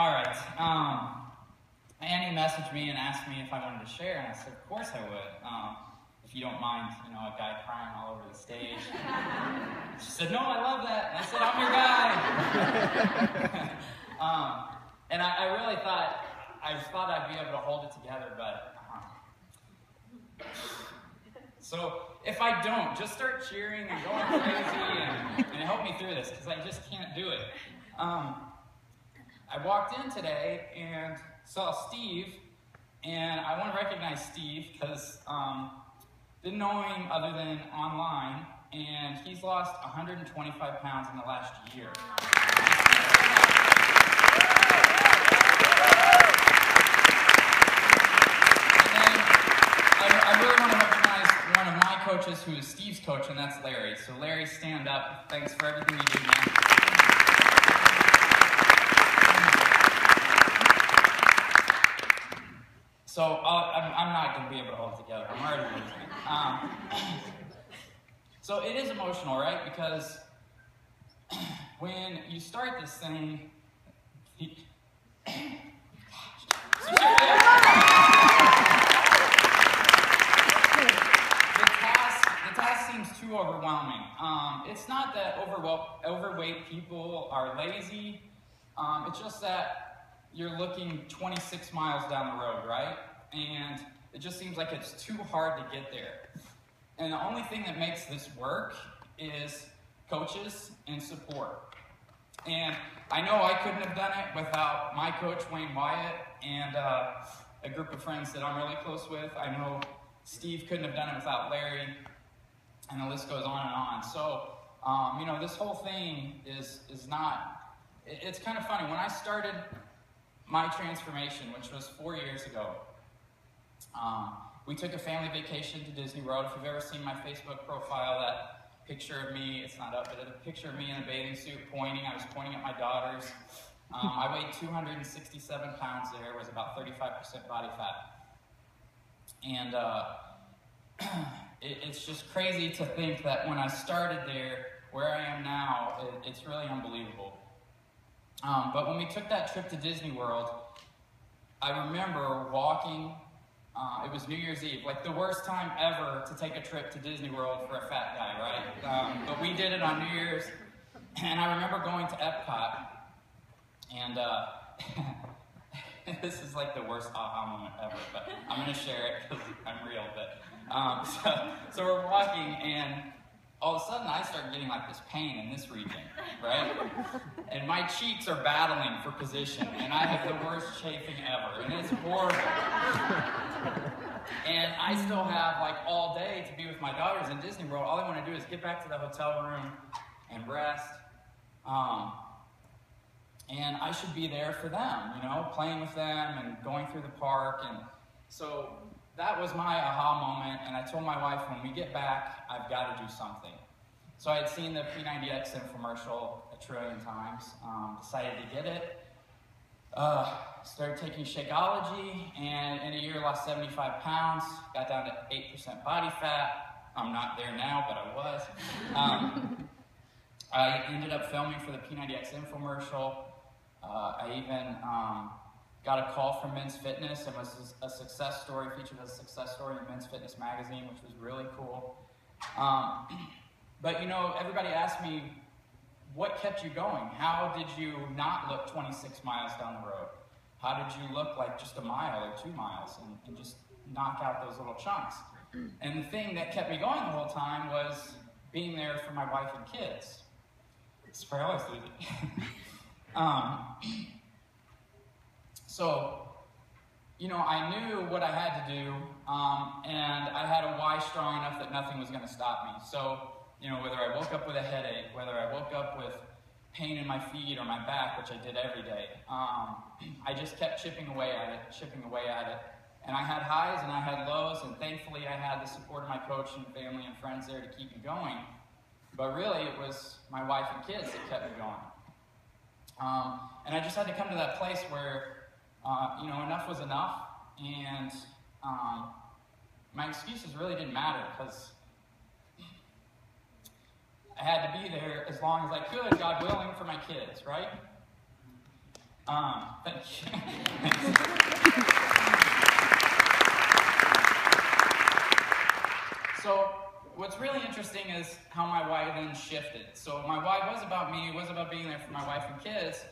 All right. Annie messaged me and asked me if I wanted to share, and I said, of course I would. If you don't mind, you know, a guy crying all over the stage. She said, no, I love that. And I said, I'm your guy. And I really thought, I'd be able to hold it together, but so if I don't, just start cheering and going crazy and help me through this, because I just can't do it. I walked in today and saw Steve, and I want to recognize Steve because didn't know him other than online, and he's lost 125 pounds in the last year. And then I really want to recognize one of my coaches who is Steve's coach, and that's Larry. So Larry, stand up. Thanks for everything you do, man. So I'm not going to be able to hold it together. I'm already losing. So it is emotional, right? Because when you start this thing, the task seems too overwhelming. It's not that overweight people are lazy. It's just that you're looking 26 miles down the road, right? And it just seems like it's too hard to get there. And the only thing that makes this work is coaches and support. And I know I couldn't have done it without my coach, Wayne Wyatt, and a group of friends that I'm really close with. I know Steve couldn't have done it without Larry, and the list goes on and on. So, you know, this whole thing is not, it's kind of funny. When I started my transformation, which was 4 years ago, we took a family vacation to Disney World. If you've ever seen my Facebook profile, that picture of me, it's not up, but a picture of me in a bathing suit pointing. I was pointing at my daughters. I weighed 267 pounds there, was about 35% body fat. And it's just crazy to think that when I started there, where I am now, it's really unbelievable. But when we took that trip to Disney World, I remember walking, it was New Year's Eve, like the worst time ever to take a trip to Disney World for a fat guy, right? But we did it on New Year's, and I remember going to Epcot, and this is like the worst aha moment ever, but I'm going to share it because I'm real. But so we're walking, and all of a sudden I start getting like this pain in this region, right? And my cheeks are battling for position, and I have the worst chafing ever, and it's horrible. And I still have like all day to be with my daughters in Disney World. All I want to do is get back to the hotel room and rest. And I should be there for them, you know, playing with them and going through the park. And so that was my aha moment, and I told my wife, when we get back, I've got to do something. So I had seen the P90X infomercial a trillion times, decided to get it, started taking Shakeology, and in a year lost 75 pounds, got down to 8% body fat. I'm not there now, but I was. I ended up filming for the P90X infomercial. I even got a call from Men's Fitness, and was a success story, featured as a success story in Men's Fitness magazine, which was really cool. But you know, everybody asked me, what kept you going? How did you not look 26 miles down the road? How did you look like just a mile or 2 miles and just knock out those little chunks? And the thing that kept me going the whole time was being there for my wife and kids. It's where I always lose it. So, you know, I knew what I had to do, and I had a why strong enough that nothing was going to stop me. So, you know, whether I woke up with a headache, whether I woke up with pain in my feet or my back, which I did every day, I just kept chipping away at it. And I had highs and I had lows, and thankfully I had the support of my coach and family and friends there to keep me going. But really, it was my wife and kids that kept me going. And I just had to come to that place where, you know, enough was enough, and my excuses really didn't matter, because I had to be there as long as I could, God willing, for my kids, right? Thank you. So what's really interesting is how my why then shifted. So my why was about me, it was about being there for my wife and kids,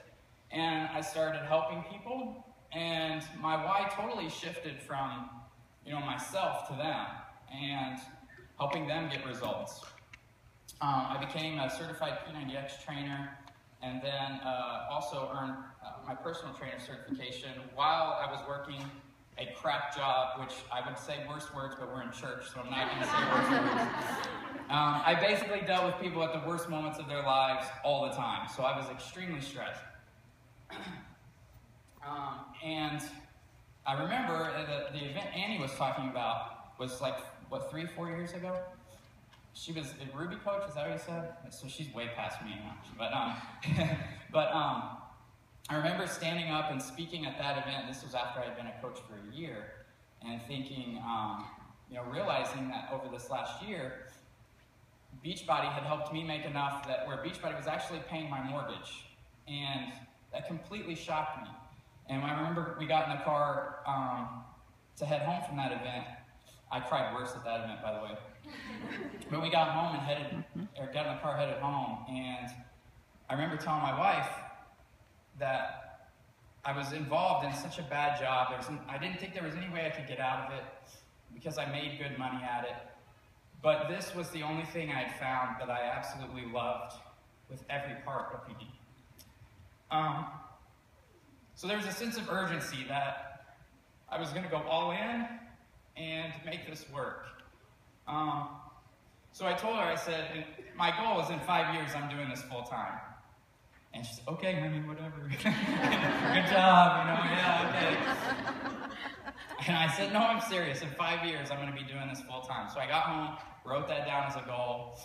and I started helping people, and my why totally shifted from, myself to them, and helping them get results. I became a certified P90X trainer, and then also earned my personal trainer certification while I was working a crap job, which I would say worse words, but we're in church, so I'm not going to say worse words. I basically dealt with people at the worst moments of their lives all the time, so I was extremely stressed. And I remember the event Annie was talking about was like, 3-4 years ago? She was a Ruby coach, is that what you said? So she's way past me now. But I remember standing up and speaking at that event. This was after I had been a coach for a year, and thinking, realizing that over this last year, Beachbody had helped me make enough that where Beachbody was actually paying my mortgage, and that completely shocked me. And I remember we got in the car to head home from that event. I cried worse at that event, by the way. But we got home and got in the car, headed home, and I remember telling my wife that I was involved in such a bad job. I didn't think there was any way I could get out of it because I made good money at it. But this was the only thing I had found that I absolutely loved with every part of PD. So there was a sense of urgency that I was going to go all in and make this work. So I told her, I said, my goal is in 5 years I'm doing this full time. And she said, okay, honey, whatever. Good job, yeah, okay. And I said, no, I'm serious. In 5 years, I'm going to be doing this full time. So I got home, wrote that down as a goal,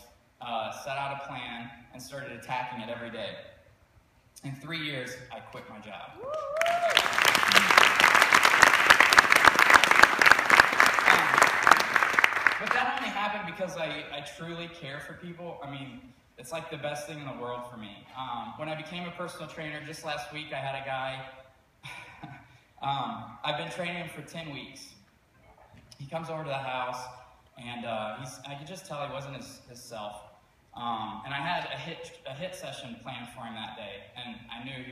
set out a plan, and started attacking it every day. In 3 years, I quit my job. But that only happened because I truly care for people. I mean, it's like the best thing in the world for me. When I became a personal trainer, just last week, I had a guy, I've been training him for 10 weeks. He comes over to the house, and I could just tell he wasn't his self. And I had a hit session planned for him that day, and I knew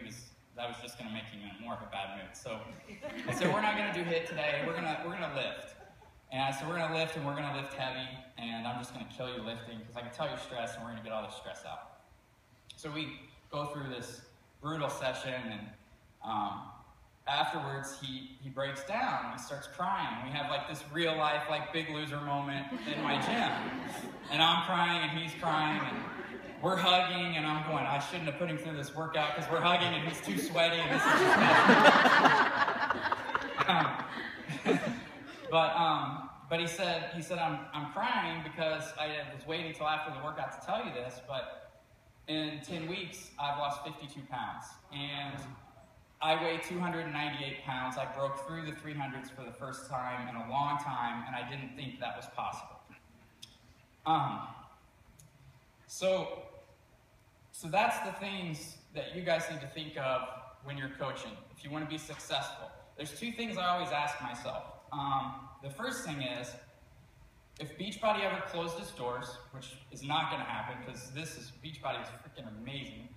that was just going to make him in more of a bad mood. So I said, we're not going to do hit today, we're gonna lift. And I said, we're going to lift, and we're going to lift heavy, and I'm just going to kill you lifting, because I can tell you're stressed, and we're going to get all this stress out. So we go through this brutal session, and afterwards, he breaks down, and he starts crying. We have like this real life, like big loser moment in my gym. And I'm crying, and he's crying, and we're hugging, and I'm going, I shouldn't have put him through this workout, because we're hugging, and he's too sweaty, and this is just bad. But he said, I'm crying because I was waiting till after the workout to tell you this, but in 10 weeks, I've lost 52 pounds. And I weigh 298 pounds. I broke through the 300s for the first time in a long time, and I didn't think that was possible. So that's the things that you guys need to think of when you're coaching, if you want to be successful. There's 2 things I always ask myself. The first thing is, if Beachbody ever closed its doors, which is not going to happen because Beachbody is freaking amazing,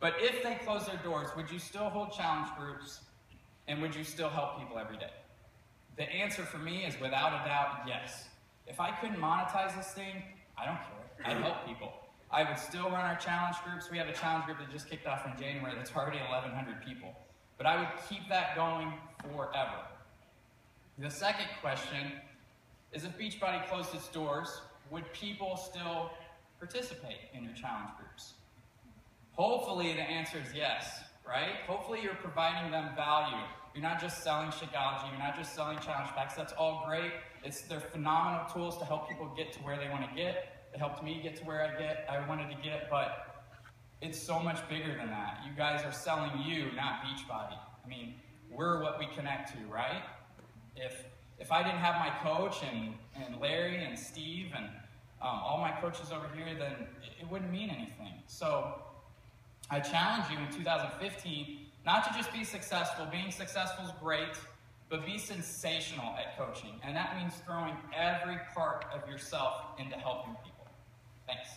but if they close their doors, would you still hold challenge groups, and would you still help people every day? The answer for me is without a doubt, yes. If I couldn't monetize this thing, I don't care. I'd help people. I would still run our challenge groups. We have a challenge group that just kicked off in January that's already 1,100 people. But I would keep that going forever. The second question is, if Beachbody closed its doors, would people still participate in your challenge groups? Hopefully the answer is yes, right? Hopefully you're providing them value. You're not just selling Shakeology, you're not just selling challenge packs. That's all great. They're phenomenal tools to help people get to where they want to get. It helped me get to where I wanted to get, but it's so much bigger than that. You guys are selling you, not Beachbody. I mean, we're what we connect to, right? If I didn't have my coach and Larry and Steve and all my coaches over here, then it wouldn't mean anything. So I challenge you in 2015, Not to just be successful. Being successful is great, but be sensational at coaching. And that means throwing every part of yourself into helping people. Thanks.